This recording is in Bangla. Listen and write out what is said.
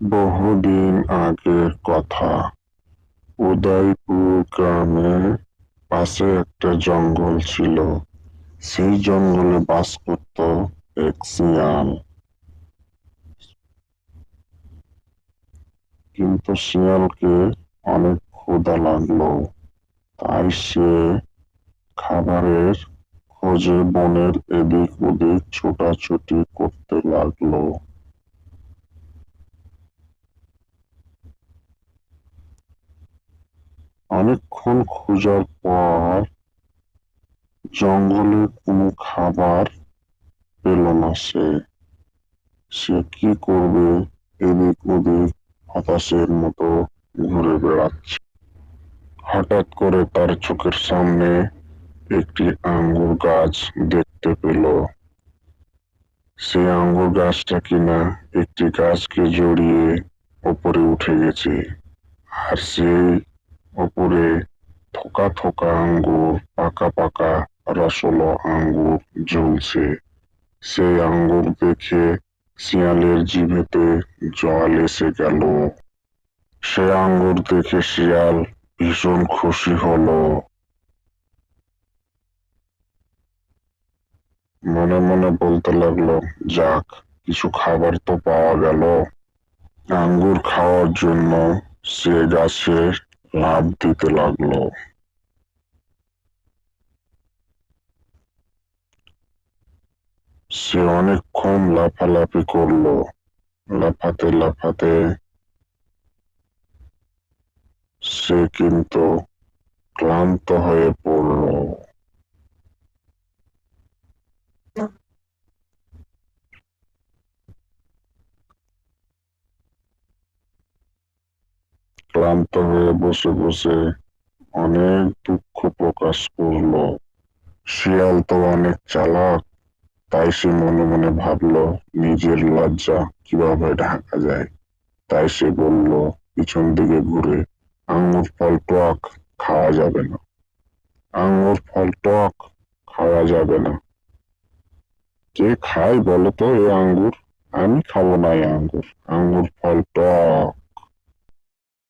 বহুদিন আগের কথা। উদয়পুর গ্রামের পাশে একটা জঙ্গল ছিল। সেই জঙ্গলে বাস করত এক শিয়াল। কিন্তু শিয়ালকে অনেক ক্ষুধা লাগলো, তাই সে খাবারের খোঁজে বনের এদিক ওদিক ছোটাছুটি করতে লাগলো। অনেকক্ষণ খোঁজার পর জঙ্গলে কোনো খাবার পেল না সে। সে কি করবে, এদিক ওদিক হতাশের মতো ঘুরে বেড়াচ্ছে। হঠাৎ করে তার চোখের সামনে একটি আঙ্গুর গাছ দেখতে পেল। সেই আঙ্গুর গাছটা কিনা একটি গাছকে জড়িয়ে ওপরে উঠে গেছে, আর সেই ওপরে থোকা থোকা আঙ্গুর, পাকা পাকা রসলো আঙ্গুর ঝুলছে। সেই আঙ্গুর দেখে শিয়ালের জিভেতে জল এসে গেল। সে আঙ্গুর দেখে শিয়াল ভীষণ খুশি হলো। মনে মনে বলতে লাগলো, যাক, কিছু খাবার তো পাওয়া গেল। আঙ্গুর খাওয়ার জন্য সে গাছে লাফ দিতে লাগলো। সে অনেকক্ষণ লাফালাফি করলো। লাফাতে লাফাতে সে কিন্তু ক্লান্ত হয়ে পড়ল। ক্লান্ত হয়ে বসে বসে অনেক দুঃখ প্রকাশ করলো। শিয়াল তো অনেক চালাক, তাই সে মনে মনে ভাবলো নিজের লজ্জা কিভাবে ঢাকা যায়। তাই সে বলল পিছন দিকে ঘুরে, আঙ্গুর ফল টক, খাওয়া যাবে না। আঙ্গুর ফল টক, খাওয়া যাবে না। কে খায় বলো তো এই আঙ্গুর? আমি খাবো না এই আঙ্গুর। আঙ্গুর ফল টক।